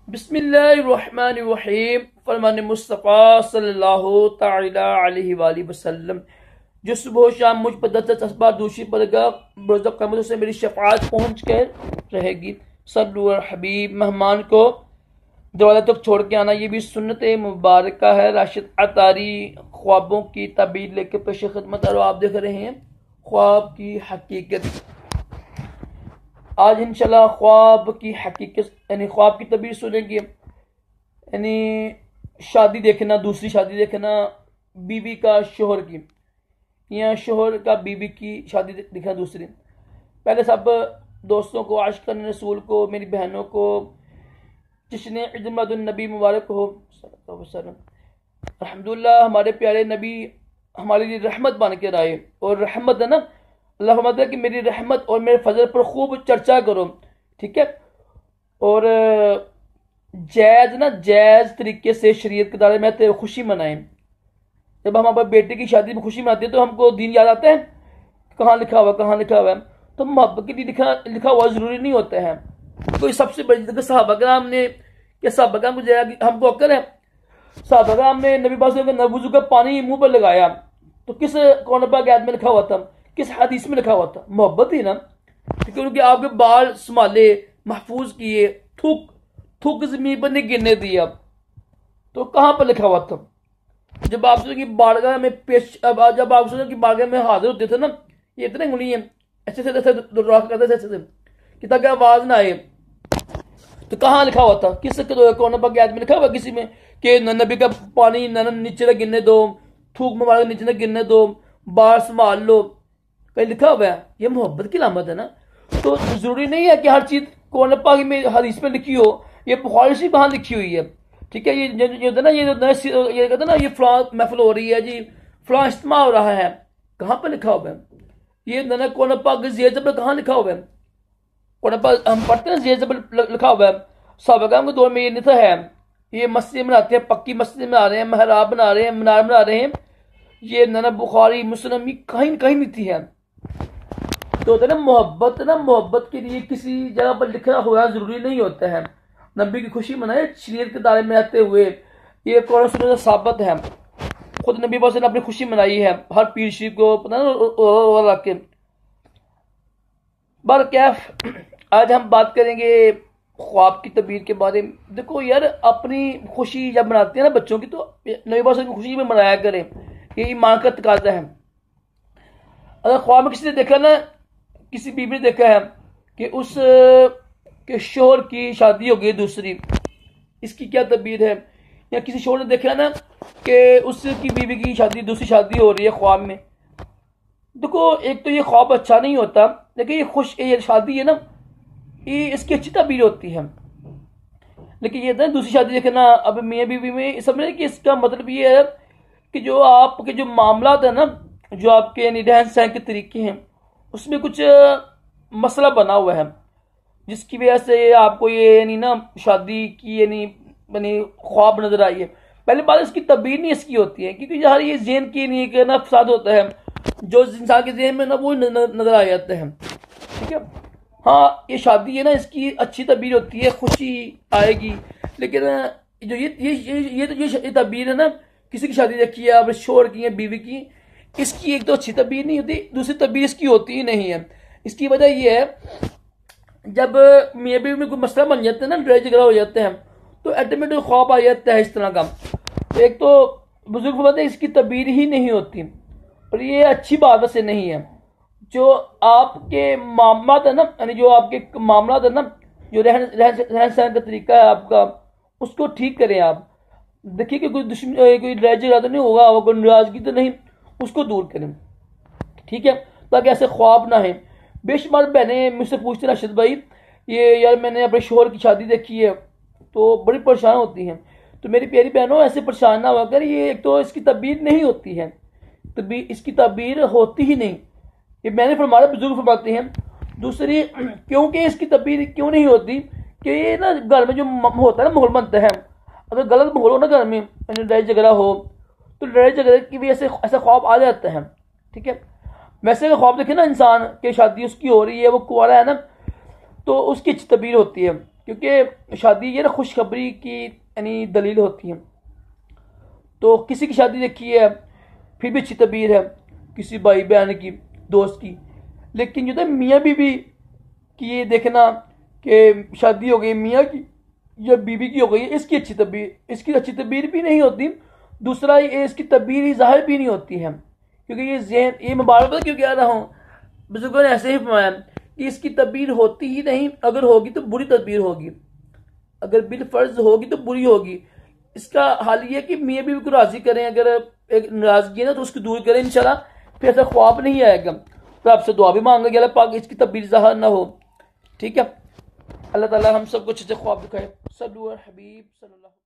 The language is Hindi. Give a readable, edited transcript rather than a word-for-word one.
बिस्मिल्लाहिर्रहमानिर्रहीम। फरमान मुस्तफ़ा सल्लल्लाहु तआला अलैहि वसल्लम, जो सुबह शाम मुझ पर 10 असबार दूषी पड़ेगा, रोज़ क़यामत से मेरी शफ़ाअत पहुँच कर रहेगी। सल्लु अल हबीब। मेहमान को दरवाज़ा तक छोड़ के आना, ये भी सुन्नत मुबारक है। राशिद अतारी ख्वाबों की ताबीर लेकर पेश खिदमत और आप देख रहे हैं ख्वाब की हकीकत। आज इंशाल्लाह ख्वाब की हकीकत यानी ख्वाब की तबीर सुनेंगे। यानी शादी देखना, दूसरी शादी देखना, बीवी का शोहर की, या शोहर का बीवी की शादी देखना दूसरी। पहले सब दोस्तों को, आशिकान रसूल को, मेरी बहनों को जिसने ईद मिलादुन्नबी मुबारक हो। अल्हम्दुलिल्लाह हमारे प्यारे नबी हमारे लिए रहमत बन के आए, और रहमत है ना, अल्लाह फरमाता है कि मेरी रहमत और मेरे फजल पर खूब चर्चा करो, ठीक है। और जायज़ तरीके से शरीयत के दायरे में तेरे खुशी मनाएं। जब हम अपने बेटे की शादी में खुशी मनाते हैं तो हमको दीन याद आता है, कहाँ लिखा हुआ है। तो मोहब्बत के लिए लिखा हुआ ज़रूरी नहीं होता है। कोई सबसे बड़ी सहाबा कराम ने, या सहाबा कराम को हमको अक्ल है, सहाबा कराम ने नबी पाक के वुज़ू का पानी मुंह पर लगाया तो किस कौन पाक आयत में लिखा हुआ था, किस हदीस में लिखा हुआ था? मोहब्बत ही ना, क्योंकि उनके आपके बाल संभाले, महफूज किए, थूक जमीन पर नहीं गिरने दिया। तो कहाँ पर लिखा हुआ था? जब आप सोचो कि बारगाह में जब आप सोचो कि बारगाह में हाजिर होते थे ना, ये इतने उंगली है ऐसे करते थे कि ताकि आवाज ना आए। तो कहाँ लिखा हुआ था? किस कौन पाक आयत में लिखा हुआ किसी में कि नबी का पानी नीचे न गिरने दो, थूक मुबारक नीचे न गिरने दो, बाल संभाल लो, कहीं लिखा हुआ है? ये मोहब्बत की लामत है ना। तो जरूरी नहीं है कि हर चीज कुरान पाक में हदीस में लिखी हो। ये बुखारी शरीफ कहाँ लिखी हुई है, ठीक है। ये ना, ये कहते ना, ये फलां महफिल हो रही है जी, फलां इज्तिमा हो रहा है, कहाँ पर लिखा हुआ है? ये ना कुरान पाक ज़ेर ज़बर कहाँ लिखा हुआ है? कुरान पाक हम पढ़ते हैं ज़ेर ज़बर लिखा हुआ है। सहाबा के दौर में ये नहीं है। ये मस्जिद बनाते हैं, पक्की मस्जिद बना रहे हैं, महराब बना रहे हैं, मीनार बना रहे हैं। ये ना बुखारी मुस्लिम कहीं नहीं थी है। तो होता है ना मोहब्बत, मोहब्बत के लिए किसी जगह पर लिखा हुआ जरूरी नहीं होता है। नबी की खुशी मनाए शरीयत के दायरे में आते हुए, ये कुरान सुन्नत से साबित है। खुद नबी पाक ने अपनी खुशी मनाई है हर पीर शरीफ को पता ना रख के। बर कैफ आज हम बात करेंगे ख्वाब की तबीर के बारे में। देखो यार, अपनी खुशी जब मनाते हैं ना बच्चों की, तो नबी पाक की खुशी में मनाया करें, ये ईमान का तकाजा है। अगर ख्वाब में किसी ने देखा ना, किसी बीबी ने देखा है कि उस के शोहर की शादी हो गई दूसरी, इसकी क्या तबीर है? या किसी शोहर ने देखा ना कि उसकी बीबी की शादी, दूसरी शादी हो रही है ख्वाब में। देखो, एक तो ये ख्वाब अच्छा नहीं होता, लेकिन ये शादी है ना, ये इसकी अच्छी तबीर होती है। लेकिन ये ना दूसरी शादी देखना, अब मियाँ बीवी में समझे कि इसका मतलब ये है कि जो आपके जो मामला है ना, जो आपके यानी रहन सहन के तरीके हैं, उसमें कुछ मसला बना हुआ है, जिसकी वजह से आपको ये यानी ना शादी की यानी ख्वाब नजर आई है। पहली बात, इसकी तबीर नहीं इसकी होती है, क्योंकि यार ये ज़हन की नहीं कि ना फसाद होता है, जो इंसान के ज़हन में ना वो नजर आ जाते हैं, ठीक है। हाँ, ये शादी है ना, इसकी अच्छी तबीर होती है, खुशी आएगी। लेकिन जो ये तबीर है ना, किसी की शादी देखी है, अब शोहर की है, बीवी की, इसकी एक तो अच्छी तबीर नहीं होती, दूसरी तबीर इसकी होती ही नहीं है। इसकी वजह यह है, जब मियाँ बीवी में कोई मसला बन जाते हैं ना, लड़ाई झगड़ा हो जाते हैं, तो ऑटोमेटिक ख्वाब आ जाता है इस तरह का। तो एक तो बुजुर्ग फरमाते हैं इसकी तबीर ही नहीं होती, और ये अच्छी बात से नहीं है। जो आपके मामला है ना, यानी जो आपके मामला है ना, जो रहन सहन का तरीका है आपका, उसको ठीक करें आप। देखिए कि कोई दुश्मन, कोई लड़ाई झगड़ा तो नहीं होगा, कोई नाराजगी तो नहीं, उसको दूर करें, ठीक है, ताकि ऐसे ख्वाब ना है। बेशुमार बहनें मुझसे पूछते हैं, राशिद भाई ये यार मैंने अपने शोहर की शादी देखी है, तो बड़ी परेशान होती हैं। तो मेरी प्यारी बहनों, ऐसे परेशान ना होकर, ये एक तो इसकी तबीर नहीं होती है, इसकी तबीर होती ही नहीं, ये मैंने फरमाया, बुजुर्ग फरमाते हैं। दूसरी, क्योंकि इसकी तबीर क्यों नहीं होती कि ये ना घर में जो होता है ना, माहौल बनता है, अगर गलत माहौल हो ना घर में, लड़ाई झगड़ा हो, तो लड़ाई झगड़े की वजह से ऐसा ख्वाब आ जाता है, ठीक है। वैसे अगर ख्वाब देखे ना इंसान की शादी उसकी हो रही है, वो कुंवारा है ना, तो उसकी अच्छी तबीर होती है क्योंकि शादी ये ना खुशखबरी की यानी दलील होती है। तो किसी की शादी देखी है, फिर भी अच्छी तबीर है, किसी भाई बहन की, दोस्त की, लेकिन जो था मियाँ बीवी की ये देखना कि शादी हो गई मियाँ की या बीवी की हो गई है, इसकी अच्छी तबीर, इसकी अच्छी तबीर भी नहीं होती। दूसरा ये इसकी तबीर ही ज़ाहिर भी नहीं होती है, क्योंकि ये जहन, ये मैं बार बार क्यों कह रहा हूँ, बुजुर्गों ने ऐसे ही फरमाया कि इसकी तबीर होती ही नहीं, अगर होगी तो बुरी तबीर होगी, अगर बिल फर्ज होगी तो बुरी होगी। इसका हाल ये कि मियाँ बीवी को राजी करें, अगर एक नाराजगी है ना तो उसको दूर करें इंशाल्लाह, फिर ऐसा ख्वाब नहीं आएगा। तो आपसे दुआ भी मांगेंगे अल्लाह पाक इसकी तबीर ज़ाहिर ना हो। ठीक है, अल्लाह ताला हम सबको अच्छे ख्वाब दिखाए। सल्लल्लाहु अलैहि हबीब सल्लल्लाहु